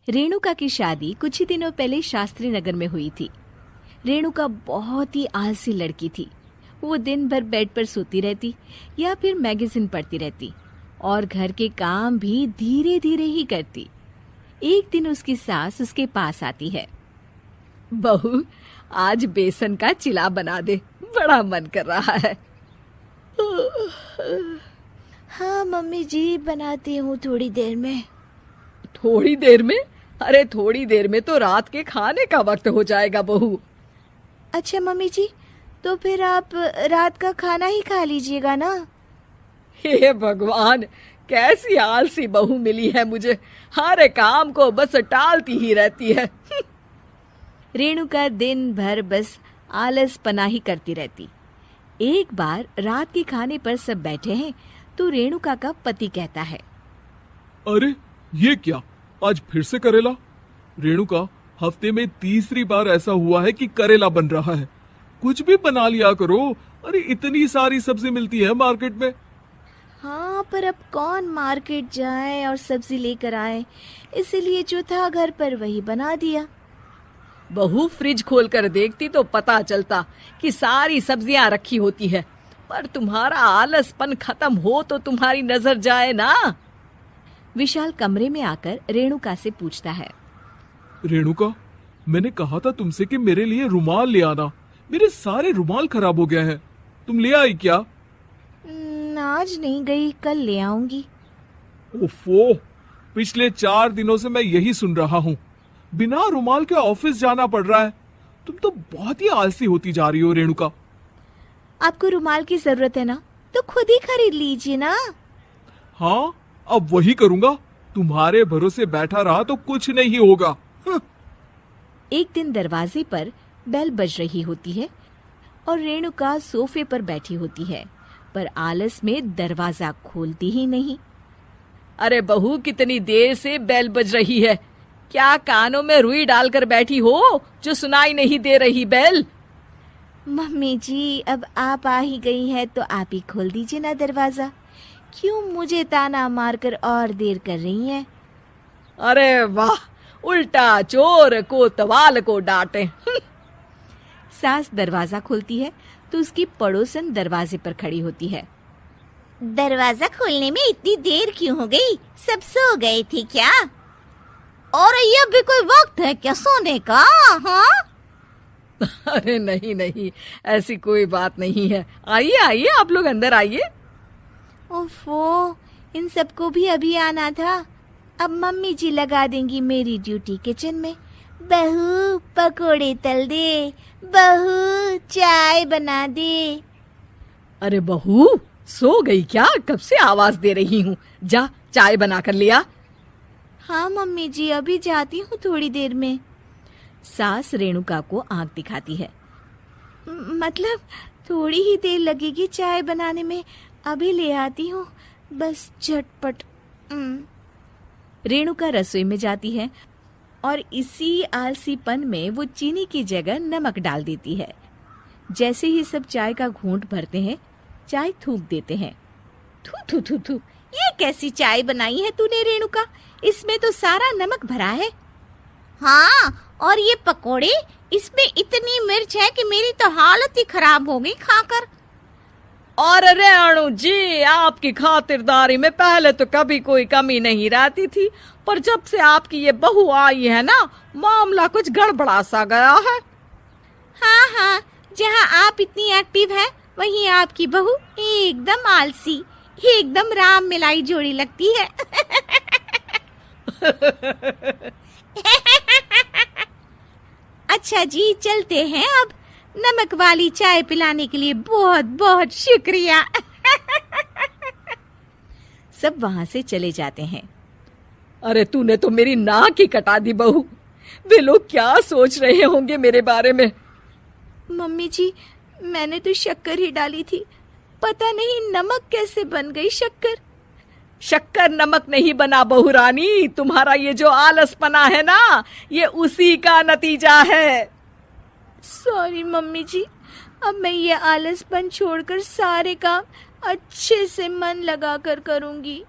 रेणुका की शादी कुछ ही दिनों पहले शास्त्री नगर में हुई थी। रेणुका बहुत ही आलसी लड़की थी। वो दिन भर बेड पर सोती रहती या फिर मैगजीन पढ़ती रहती और घर के काम भी धीरे धीरे ही करती। एक दिन उसकी सास उसके पास आती है। बहू, आज बेसन का चिला बना दे, बड़ा मन कर रहा है। हाँ मम्मी जी, बनाती हूँ थोड़ी देर में। थोड़ी देर में? अरे थोड़ी देर में तो रात के खाने का वक्त हो जाएगा बहू। अच्छा मम्मी जी, तो फिर आप रात का खाना ही खा लीजिएगा ना। हे भगवान, कैसी आलसी बहू मिली है मुझे, हर काम को बस टालती ही रहती है। रेणुका दिन भर बस आलस पना ही करती रहती। एक बार रात के खाने पर सब बैठे हैं तो रेणुका का पति कहता है, अरे ये क्या, आज फिर से करेला? रेणुका, हफ्ते में तीसरी बार ऐसा हुआ है कि करेला बन रहा है। कुछ भी बना लिया करो। अरे इतनी सारी सब्जी मिलती है मार्केट में। हाँ, पर अब कौन मार्केट जाए और सब्जी लेकर आए, इसीलिए जो था घर पर वही बना दिया। बहू, फ्रिज खोल कर देखती तो पता चलता कि सारी सब्जियां रखी होती है, पर तुम्हारा आलसपन खत्म हो तो तुम्हारी नजर जाए ना। विशाल कमरे में आकर रेणुका से पूछता है, रेणुका, मैंने कहा था तुमसे कि मेरे लिए रुमाल ले आना। मेरे सारे रुमाल खराब हो गए हैं। तुम ले आई क्या? आज नहीं गई, कल ले आऊंगी। ओफो, पिछले 4 दिनों से मैं यही सुन रहा हूँ। बिना रुमाल के ऑफिस जाना पड़ रहा है। तुम तो बहुत ही आलसी होती जा रही हो रेणुका। आपको रुमाल की जरूरत है ना, तो खुद ही खरीद लीजिए ना। हाँ, अब वही करूंगा। तुम्हारे भरोसे बैठा रहा तो कुछ नहीं होगा। एक दिन दरवाजे पर बेल बज रही होती है और रेणुका सोफे पर बैठी होती है, पर आलस में दरवाजा खोलती ही नहीं। अरे बहू, कितनी देर से बेल बज रही है? क्या कानों में रुई डालकर बैठी हो जो सुनाई नहीं दे रही बेल? मम्मी जी, अब आप आ ही गई हैं तो आप ही खोल दीजिए ना दरवाजा। क्यों मुझे ताना मारकर और देर कर रही हैं? अरे वाह, उल्टा चोर को तवाल को डांटे। सास दरवाजा खोलती है तो उसकी पड़ोसन दरवाजे पर खड़ी होती है। दरवाजा खोलने में इतनी देर क्यों हो गई? सब सो गए थे क्या? और ये भी कोई वक्त है क्या सोने का? हाँ? अरे नहीं नहीं, ऐसी कोई बात नहीं है। आइए आइए, आप लोग अंदर आइए। ओफो, इन सबको भी अभी आना था। अब मम्मी जी लगा देंगी मेरी ड्यूटी किचन में। बहू पकोड़े तल दे, बहू चाय बना दे। अरे बहू, सो गई क्या? कब से आवाज दे रही हूँ, जा चाय बना कर लिया। हाँ मम्मी जी, अभी जाती हूँ थोड़ी देर में। सास रेणुका को आंख दिखाती है। मतलब थोड़ी ही देर लगेगी चाय बनाने में, अभी ले आती हूँ, बस झटपट। रेणुका रसोई में जाती है और इसी आलसीपन में वो चीनी की जगह नमक डाल देती है। जैसे ही सब चाय का घूंट भरते हैं, चाय थूक देते हैं। थू थू थू थू, ये कैसी चाय बनाई है तूने रेणुका? इसमें तो सारा नमक भरा है। हाँ, और ये पकोड़े, इसमें इतनी मिर्च है कि मेरी तो हालत ही खराब हो गई खाकर। और रेणु जी, आपकी खातिरदारी में पहले तो कभी कोई कमी नहीं रहती थी, पर जब से आपकी ये बहू आई है ना, मामला कुछ गड़बड़ा सा गया है। हाँ हाँ, जहाँ आप इतनी एक्टिव है, वहीं आपकी बहू एकदम आलसी, एकदम राम मिलाई जोड़ी लगती है। अच्छा जी, चलते हैं अब। नमक वाली चाय पिलाने के लिए बहुत बहुत शुक्रिया। सब वहां से चले जाते हैं। अरे तूने तो मेरी नाक ही कटा दी बहू। वे लोग क्या सोच रहे होंगे मेरे बारे में? मम्मी जी, मैंने तो शक्कर ही डाली थी, पता नहीं नमक कैसे बन गई शक्कर। शक्कर नमक नहीं बना बहू रानी, तुम्हारा ये जो आलसपना है ना, ये उसी का नतीजा है। सॉरी मम्मी जी, अब मैं ये आलसपन छोड़कर सारे काम अच्छे से मन लगाकर करूंगी।